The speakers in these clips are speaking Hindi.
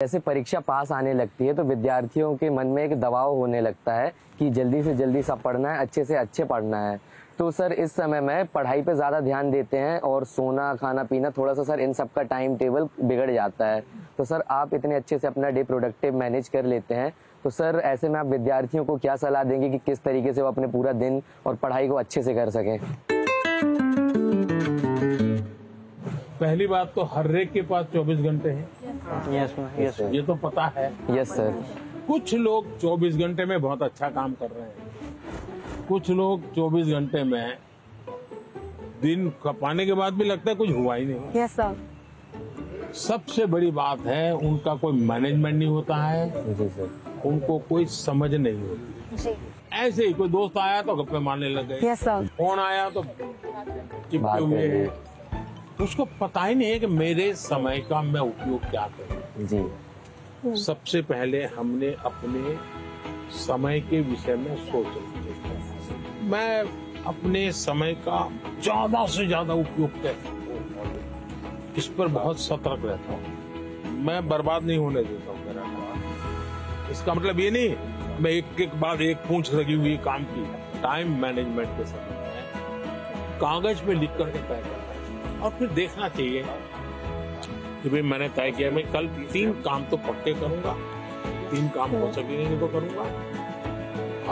जैसे परीक्षा पास आने लगती है तो विद्यार्थियों के मन में एक दबाव होने लगता है कि जल्दी से जल्दी सब पढ़ना है, अच्छे से अच्छे पढ़ना है। तो सर इस समय में पढ़ाई पे ज़्यादा ध्यान देते हैं और सोना खाना पीना थोड़ा सा सर इन सब का टाइम टेबल बिगड़ जाता है। तो सर आप इतने अच्छे से अपना डे प्रोडक्टिव मैनेज कर लेते हैं, तो सर ऐसे में आप विद्यार्थियों को क्या सलाह देंगे कि किस तरीके से वो अपने पूरा दिन और पढ़ाई को अच्छे से कर सकें? पहली बात तो हर एक के पास 24 घंटे हैं। यस ये तो पता है। Yes sir. कुछ लोग 24 घंटे में बहुत अच्छा काम कर रहे हैं, कुछ लोग 24 घंटे में दिन खपाने के बाद भी लगता है कुछ हुआ ही नहीं। Yes sir. सबसे बड़ी बात है उनका कोई मैनेजमेंट नहीं होता है। जी सर। उनको कोई समझ नहीं होती। जी। ऐसे ही कोई दोस्त आया तो गप्पे मारने लग गए। Yes sir. फोन आया तो चिपके बात हुए कर रहे हैं। उसको पता ही नहीं है कि मेरे समय का मैं उपयोग क्या करूं। जी। सबसे पहले हमने अपने समय के विषय में सोचना चाहिए। मैं अपने समय का ज्यादा से ज्यादा उपयोग कैसे करूं, इस पर बहुत सतर्क रहता हूँ। मैं बर्बाद नहीं होने देता हूँ मेरा काम। इसका मतलब ये नहीं मैं एक एक बाद एक पूंछ लगी हुई काम की। टाइम मैनेजमेंट के समय में कागज पे लिख करके तय करना चाहिए और फिर देखना चाहिए कि भाई मैंने तय किया मैं कल 3 काम तो पक्के करूंगा, 3 काम हो सकेंगे तो करूंगा,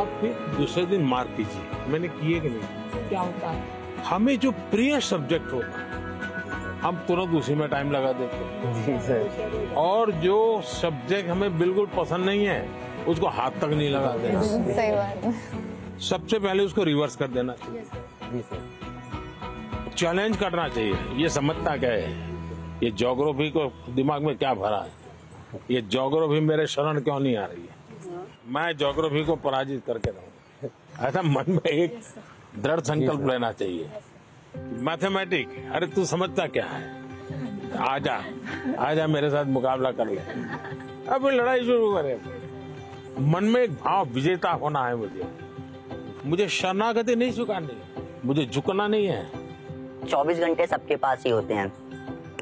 और फिर दूसरे दिन मार्क कीजिए मैंने किए कि नहीं। क्या होता है हमें जो प्रिय सब्जेक्ट होता है हम तुरंत उसी में टाइम लगा देते हैं। जी सर। और जो सब्जेक्ट हमें बिल्कुल पसंद नहीं है उसको हाथ तक नहीं लगाते। सही बात। सबसे पहले उसको रिवर्स कर देना चाहिए। जी सर। चैलेंज करना चाहिए। ये समझता क्या है, ये ज्योग्राफी को दिमाग में क्या भरा है, ये ज्योग्राफी मेरे शरण क्यों नहीं आ रही है, मैं ज्योग्राफी को पराजित करके रहूं। ऐसा मन में एक दृढ़ संकल्प लेना चाहिए। मैथमेटिक, अरे तू समझता क्या है, आजा आजा मेरे साथ मुकाबला कर ले, अब लड़ाई शुरू करे। मन में एक भाव विजेता होना है। मुझे शरणागति नहीं स्वीकारनी, मुझे झुकना नहीं है। 24 घंटे सबके पास ही होते हैं,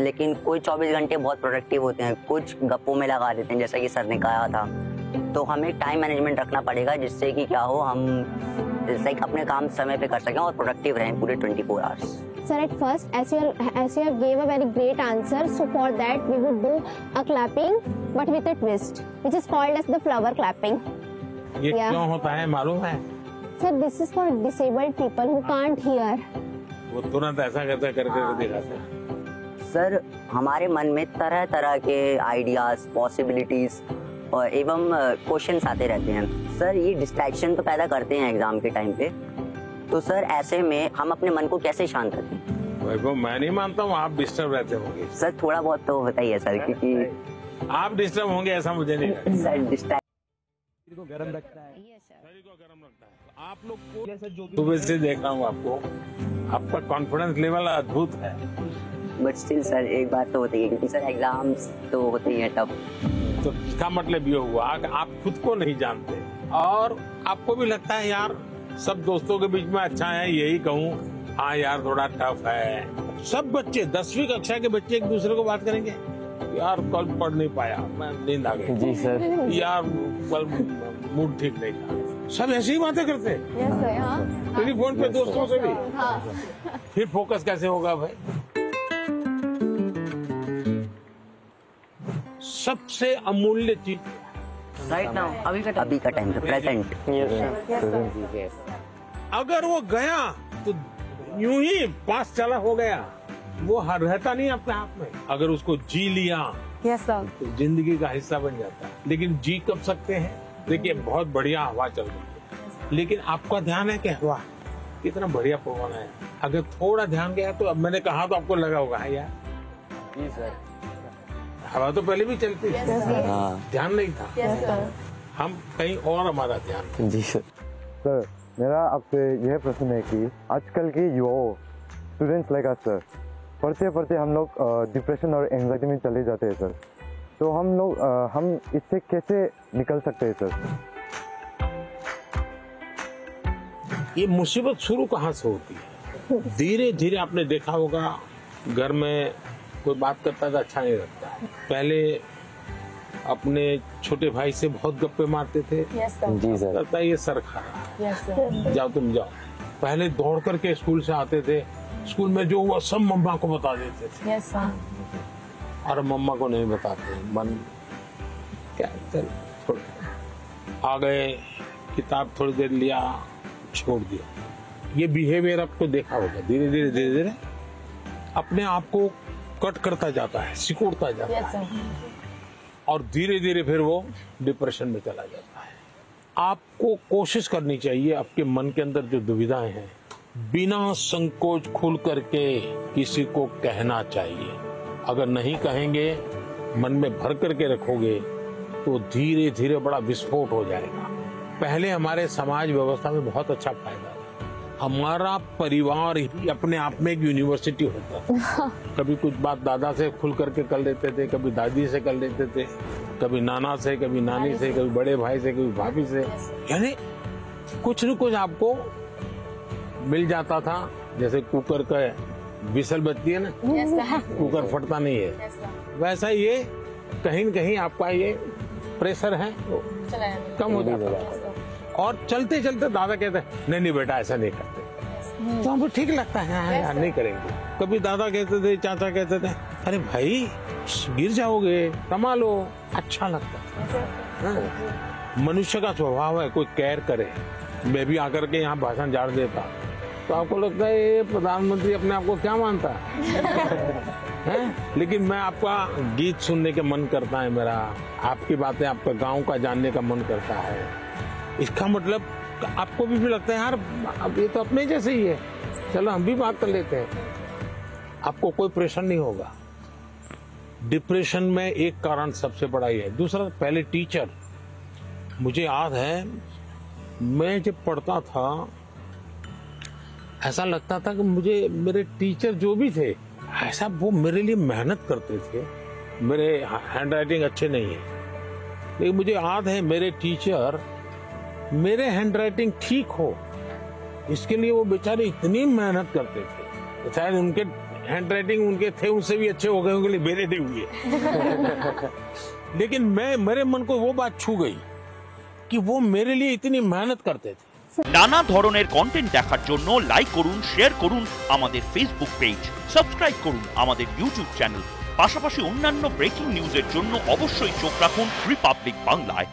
लेकिन कोई 24 घंटे बहुत प्रोडक्टिव होते हैं, कुछ गप्पों में लगा देते हैं जैसा कि सर ने कहा था। तो हमें टाइम मैनेजमेंट रखना पड़ेगा जिससे कि क्या हो हम जैसे कि अपने काम समय पे कर सकें और प्रोडक्टिव रहें पूरे 24 hours. Sir, at first, as you gave a very great answer, so for that we would do a clapping, but with a twist, which is called as the flower clapping. ये Yeah. क्यों होता है मालूम है? Sir, this is for disabled people who can't hear. वो तुरंत ऐसा करते करके दिखाते हैं। सर हमारे मन में तरह तरह के आइडियाज, पॉसिबिलिटीज और एवं क्वेश्चंस आते रहते हैं। सर ये डिस्ट्रैक्शन तो पैदा करते हैं एग्जाम के टाइम पे, तो सर ऐसे में हम अपने मन को कैसे शांत रखें? वैभव मैं नहीं मानता हूँ आप डिस्टर्ब रहते होंगे। सर थोड़ा बहुत तो होता ही है सर, क्योंकि आप डिस्टर्ब होंगे ऐसा मुझे नहीं लगता। सर डिस्ट्रैक्ट शरीर को गर्म रखता है। तो आप लोग को सुबह से देख रहा हूँ आपका कॉन्फिडेंस लेवल अद्भुत है। बट स्टिल सर एक बात तो होती है, क्योंकि सर एग्जाम्स तो होते ही है टफ। तो इसका मतलब ये हुआ कि आप खुद को नहीं जानते और आपको भी लगता है यार सब दोस्तों के बीच में अच्छा है, यही कहूँ हाँ यार थोड़ा टफ है। सब बच्चे 10वीं कक्षा के बच्चे एक दूसरे को बात करेंगे, यार कल पढ़ नहीं पाया, मैं नींद आ गई। जी सर। यार कल मूड ठीक नहीं था। सब ऐसी ही बातें करते हैं। Yes, sir. हाँ. टेलीफोन पे दोस्तों से भी। हाँ. फिर फोकस कैसे होगा भाई? सबसे अमूल्य चीज राइट नाउ अभी का टाइम प्रेजेंट। अगर वो गया तो यूं ही पास चला हो गया, वो रहता नहीं अपने आप में। अगर उसको जी लिया Yes, sir. तो जिंदगी का हिस्सा बन जाता है। लेकिन जी कब सकते हैं? देखिए बहुत बढ़िया हवा चल रही है, लेकिन आपका ध्यान है कि हवा कितना बढ़िया पवन है। अगर थोड़ा ध्यान गया तो अब मैंने कहा तो आपको लगा होगा यार जी सर। हवा तो पहले भी चलती थी, हाँ ध्यान नहीं था। Yes, sir. हम कहीं और हमारा ध्यान। जी सर। सर मेरा आपसे यह प्रश्न है कि आजकल के युवाओं स्टूडेंट्स लाइक अस सर, पढ़ते पढ़ते हम लोग डिप्रेशन और एंजाइटी में चले जाते हैं सर, तो हम इससे कैसे निकल सकते हैं सर? ये मुसीबत शुरू कहाँ से होती है? धीरे धीरे आपने देखा होगा घर में कोई बात करता है तो अच्छा नहीं लगता है। पहले अपने छोटे भाई से बहुत गप्पे मारते थे। Yes, sir. जी सर। लगता है ये सर खा रहा है। Yes, sir. जाओ तुम जाओ। पहले दौड़ करके स्कूल से आते थे, स्कूल में जो हुआ सब मम्मा को बता देते थे, Yes, sir. और मम्मा को नहीं बताते। मन क्या, चल छोड़, आ गए, किताब थोड़ी देर लिया, छोड़ दिया। ये बिहेवियर आपको देखा होगा, धीरे धीरे अपने आप को कट करता जाता है, सिकुड़ता जाता Yes, है, sir. और धीरे धीरे फिर वो डिप्रेशन में चला जाता है। आपको कोशिश करनी चाहिए, आपके मन के अंदर जो दुविधाएं हैं, बिना संकोच खुल करके किसी को कहना चाहिए। अगर नहीं कहेंगे, मन में भर करके रखोगे, तो धीरे धीरे बड़ा विस्फोट हो जाएगा। पहले हमारे समाज व्यवस्था में बहुत अच्छा फायदा था। हमारा परिवार ही अपने आप में एक यूनिवर्सिटी होता था। कभी कुछ बात दादा से खुल करके कर लेते थे, कभी दादी से कर लेते थे, कभी नाना से, कभी नानी से, कभी बड़े भाई से, कभी भाभी से। यानी कुछ न कुछ आपको मिल जाता था। जैसे कुकर का विसल बजती है ना, Yes, sir. कुकर फटता नहीं है, Yes, sir. वैसा ये कहीं न कहीं आपका ये प्रेशर है वो चला जाएगा। कम हो जाता Yes, है। sir. और चलते चलते दादा कहते हैं नहीं नहीं बेटा ऐसा नहीं करते, तो हमको ठीक लगता है, हाँ, यार नहीं करेंगे। कभी दादा कहते थे, चाचा कहते थे, अरे भाई गिर जाओगे, कमा लो, अच्छा लगता है। हाँ। मनुष्य का स्वभाव है, कोई केयर करे। मैं भी आकर के यहाँ भाषण झाड़ देता तो आपको लगता है ये प्रधानमंत्री अपने आप को क्या मानता है? लेकिन मैं आपका गीत सुनने का मन करता है, मेरा आपकी बातें, आपका गांव का जानने का मन करता है। इसका मतलब आपको भी लगता है यार अब ये तो अपने जैसे ही है, चलो हम भी बात कर लेते हैं। आपको कोई प्रेशर नहीं होगा। डिप्रेशन में एक कारण सबसे बड़ा ही है। दूसरा, पहले टीचर, मुझे याद है मैं जब पढ़ता था ऐसा लगता था कि मुझे मेरे टीचर जो भी थे ऐसा वो मेरे लिए मेहनत करते थे। मेरे हैंडराइटिंग अच्छे नहीं है, लेकिन मुझे याद है मेरे टीचर मेरे हैंडराइटिंग ठीक हो इसके लिए वो बेचारे इतनी मेहनत करते थे। शायद उनके हैंडराइटिंग उनके थे उनसे भी अच्छे हो गए होंगे, मेरे नहीं हुए। लेकिन मेरे मन को वो बात छू गई कि वो मेरे लिए इतनी मेहनत करते थे। নানা ধরনের কন্টেন্ট দেখার জন্য লাইক করুন, শেয়ার করুন আমাদের ফেসবুক পেজ, সাবস্ক্রাইব করুন আমাদের ইউটিউব চ্যানেল। পাশাপাশি অন্যান্য ব্রেকিং নিউজের জন্য অবশ্যই চোখ রাখুন রিপাবলিক বাংলায়।